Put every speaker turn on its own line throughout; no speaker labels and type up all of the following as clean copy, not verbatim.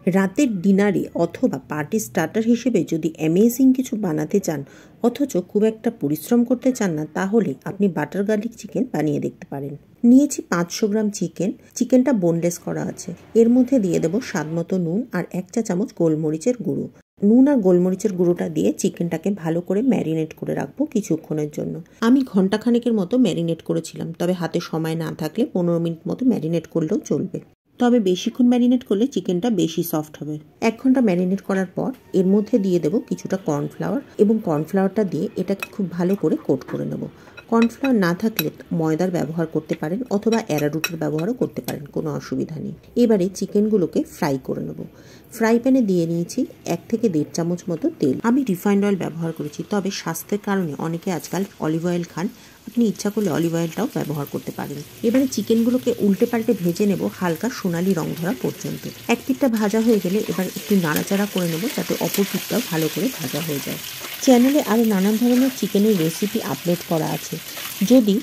রাতের ডিনারে অথবা পার্টি স্টার্টার হিসেবে যদি অ্যামেজিং কিছু বানাতে চান অথচ খুব একটা পরিশ্রম করতে চান না, তাহলে আপনি বাটার গার্লিক চিকেন বানিয়ে দেখতে পারেন। নিয়েছি 500 গ্রাম চিকেনটা বোনলেস করা আছে। এর মধ্যে দিয়ে দেবো স্বাদমতো নুন আর 1 চা চামচ গোলমরিচের গুঁড়ো। নুন আর গোলমরিচের গুঁড়োটা দিয়ে চিকেনটাকে ভালো করে ম্যারিনেট করে রাখবো কিছুক্ষণের জন্য। আমি ঘন্টাখানেকের মতো ম্যারিনেট করেছিলাম, তবে হাতে সময় না থাকলে 15 মিনিট মতো ম্যারিনেট করলেও চলবে। তবে বেশিক্ষণ ম্যারিনেট করলে চিকেনটা বেশি সফট হবে। 1 ঘন্টা ম্যারিনেট করার পর এর মধ্যে দিয়ে দেবো কিছুটা কর্নফ্লাওয়ার এবং কর্নফ্লাওয়ারটা দিয়ে এটাকে খুব ভালো করে কোট করে নেব। কর্নফ্লাওয়ার না থাকলে ময়দার ব্যবহার করতে পারেন অথবা অ্যারারুটের ব্যবহারও করতে পারেন, কোনো অসুবিধা নেই। এবারে চিকেনগুলোকে ফ্রাই করে নেব। ফ্রাই প্যানে দিয়ে নিয়েছি 1 থেকে 1.5 চামচ মতো তেল। আমি রিফাইন্ড অয়েল ব্যবহার করেছি, তবে স্বাস্থ্যের কারণে অনেকে আজকাল অলিভ অয়েল খান, আপনি ইচ্ছা করলে অলিভ অয়েলটাও ব্যবহার করতে পারেন। এবারে চিকেনগুলোকে উল্টে পাল্টে ভেজে নেব হালকা সোনালি রং ধরা পর্যন্ত। এক পিঠটা ভাজা হয়ে গেলে এবার একটু নাড়াচাড়া করে নেব যাতে অপর পিঠটাও ভালো করে ভাজা হয়ে যায়। চ্যানেলে আরও নানান ধরনের চিকেনের রেসিপি আপলোড করা আছে, যদি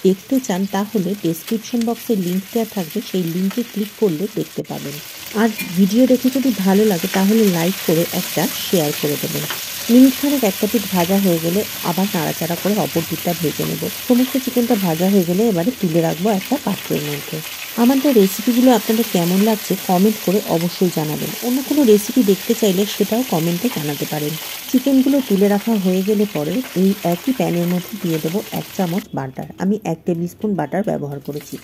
দেখতে চান তাহলে ডেসক্রিপশন বক্সে লিঙ্ক দেওয়া থাকবে, সেই লিঙ্কে ক্লিক করলে দেখতে পাবেন। আর ভিডিও দেখে যদি ভালো লাগে তাহলে লাইক করে একটা শেয়ার করে দেবেন। মিনিট খানেক একটা পিঠ ভাজা হয়ে গেলে আবার নাড়াচাড়া করে অপর পিঠটা ভেজে নেব। সমস্ত চিকেনটা ভাজা হয়ে গেলে এবারে তুলে রাখবো একটা পাত্রের মধ্যে। আমাদের রেসিপিগুলো আপনাদের কেমন লাগছে কমেন্ট করে অবশ্যই জানাবেন। অন্য কোনো রেসিপি দেখতে চাইলে সেটাও কমেন্টে জানাতে পারেন। চিকেনগুলো তুলে রাখা হয়ে গেলে পরে এই একই প্যানের মধ্যে দিয়ে দেবো 1 চামচ বাটার। আমি 1 টেবিল স্পুন বাটার ব্যবহার করেছি।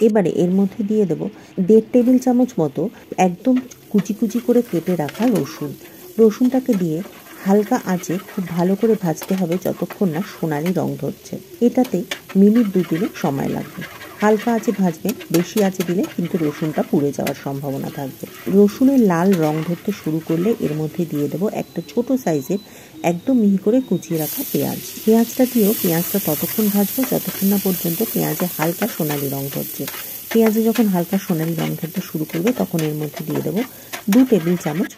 এবারে এর মধ্যে দিয়ে দেবো 1.5 টেবিল চামচ মতো একদম কুচি কুচি করে কেটে রাখা রসুনটাকে দিয়ে হালকা আঁচে খুব ভালো করে ভাজতে হবে যতক্ষণ না সোনালি রং ধরছে। এটাতে মিনিট 2-3 সময় লাগবে। হালকা আঁচে ভাজবেন, বেশি আঁচে দিলে কিন্তু রসুনটা পুড়ে যাওয়ার সম্ভাবনা থাকবে। রসুনের লাল রং ধরতে শুরু করলে এর মধ্যে দিয়ে দেবো একটা ছোট সাইজের একদম মিহি করে কুচিয়ে রাখা পেঁয়াজটা দিয়েও পেঁয়াজটা ততক্ষণ ভাজবো যতক্ষণ না পর্যন্ত পেঁয়াজে হালকা সোনালি রং ধরছে। পেঁয়াজে যখন হালকা সোনালি রং ধরতে শুরু করবে তখন এর মধ্যে দিয়ে দেবো 2 টেবিল চামচ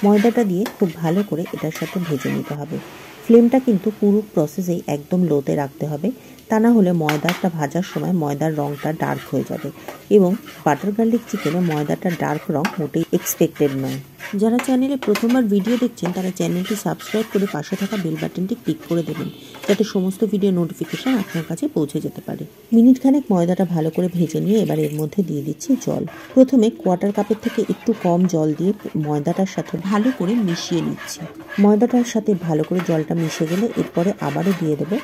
ময়দাটা দিয়ে খুব ভালো করে এটার সাথে ভেজে নিতে হবে। ফ্লেমটা কিন্তু পুরো প্রসেসেই একদম লোতে রাখতে হবে, তা না হলে ময়দাটা ভাজার সময় ময়দার রঙটা ডার্ক হয়ে যাবে এবং বাটার গার্লিক চিকেনে ময়দাটা ডার্ক রং মোটেই এক্সপেক্টেড নয়। যারা চ্যানেলে প্রথমবার ভিডিও দেখছেন তারা চ্যানেলটি সাবস্ক্রাইব করে পাশে থাকা বেল বাটনটি ক্লিক করে দেবেন, যাতে সমস্ত ভিডিও নোটিফিকেশন আপনার কাছে পৌঁছে যেতে পারে। মিনিট খানেক ময়দাটা ভালো করে ভেজে নিয়ে এবার এর মধ্যে দিয়ে দিচ্ছি জল। প্রথমে 1/4 কাপের থেকে একটু কম জল দিয়ে ময়দাটার সাথে ভালো করে মিশিয়ে নিচ্ছি। ময়দাটার সাথে ভালো করে জলটা মিশে গেলে এরপরে আবারও দিয়ে দেবো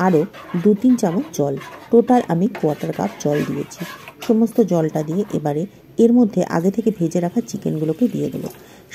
আরও 2-3 চামচ জল। টোটাল আমি 1/4 কাপ জল দিয়েছি। সমস্ত জলটা দিয়ে এবারে এর মধ্যে আগে থেকে ভেজে রাখা চিকেনগুলোকে দিয়ে দেবো।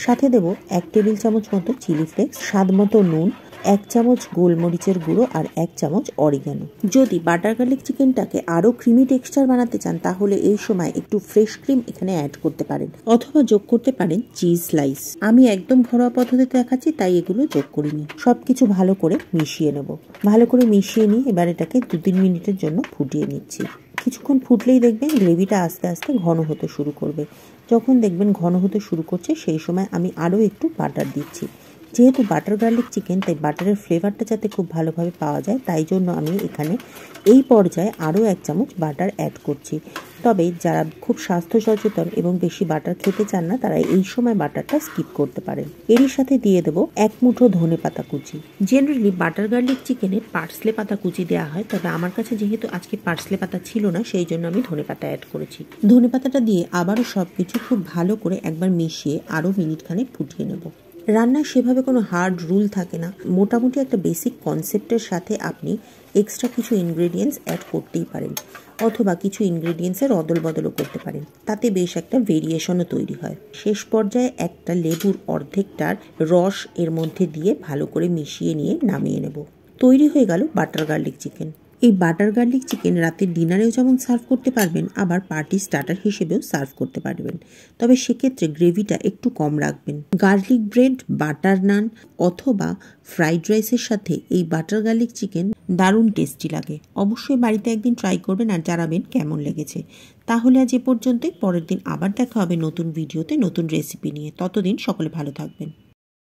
সাথে দেবো 1 টেবিল চামচ মতো চিলি ফ্লেক্স, স্বাদ মতো নুন, 1 চামচ গোলমরিচের গুঁড়ো আর 1 চামচ অরিগানো। যদি বাটার গার্লিক চিকেনটাকে আরও ক্রিমি টেক্সচার বানাতে চান তাহলে এই সময় একটু ফ্রেশ ক্রিম এখানে অ্যাড করতে পারেন অথবা যোগ করতে পারেন চিজ স্লাইস। আমি একদম ঘরোয়া পদ্ধতিতে দেখাচ্ছি তাই এগুলো যোগ করিনি। সবকিছু ভালো করে মিশিয়ে নেব। ভালো করে মিশিয়ে নিয়ে এবার এটাকে 2-3 মিনিটের জন্য ফুটিয়ে নিচ্ছি। কিছুক্ষণ ফুটলেই দেখবেন গ্রেভিটা আস্তে আস্তে ঘন হতে শুরু করবে। যখন দেখবেন ঘন হতে শুরু করছে সেই সময় আমি আরও একটু বাটার দিচ্ছি। যেহেতু বাটার গার্লিক চিকেন তাই বাটারের ফ্লেভারটা যাতে খুব ভালোভাবে পাওয়া যায় তাই জন্য আমি এখানে এই পর্যায়ে আরও 1 চামচ বাটার অ্যাড করছি। তবে যারা খুব স্বাস্থ্য সচেতন এবং বেশি বাটার খেতে চান না তারা এই সময় বাটারটা স্কিপ করতে পারেন। এরই সাথে দিয়ে দেবো 1 মুঠো ধনেপাতা কুচি। জেনারেলি বাটার গার্লিক চিকেনে পার্সলে পাতা কুচি দেওয়া হয়, তবে আমার কাছে যেহেতু আজকে পার্সলে পাতা ছিল না সেই জন্য আমি ধনেপাতা অ্যাড করেছি। ধনেপাতাটা দিয়ে আবারও সবকিছু খুব ভালো করে একবার মিশিয়ে আরও মিনিট খানেক ফুটিয়ে নেব। রান্নার সেভাবে কোনো হার্ড রুল থাকে না, মোটামুটি একটা বেসিক কনসেপ্টের সাথে আপনি এক্সট্রা কিছু ইনগ্রেডিয়েন্টস অ্যাড করতেই পারেন অথবা কিছু ইনগ্রেডিয়েন্টসের অদল বদলও করতে পারেন, তাতে বেশ একটা ভেরিয়েশনও তৈরি হয়। শেষ পর্যায়ে একটা লেবুর অর্ধেকটার রস এর মধ্যে দিয়ে ভালো করে মিশিয়ে নিয়ে নামিয়ে নেব। তৈরি হয়ে গেল বাটার গার্লিক চিকেন। এই বাটার গার্লিক চিকেন রাতের ডিনারেও যেমন সার্ভ করতে পারবেন আবার পার্টি স্টার্টার হিসেবেও সার্ভ করতে পারবেন, তবে সেক্ষেত্রে গ্রেভিটা একটু কম রাখবেন। গার্লিক ব্রেড, বাটার নান অথবা ফ্রাইড রাইসের সাথে এই বাটার গার্লিক চিকেন দারুণ টেস্টি লাগে। অবশ্যই বাড়িতে একদিন ট্রাই করবেন আর জানাবেন কেমন লেগেছে। তাহলে আজ এ পর্যন্তই। পরের দিন আবার দেখা হবে নতুন ভিডিওতে নতুন রেসিপি নিয়ে। ততদিন সকলে ভালো থাকবেন।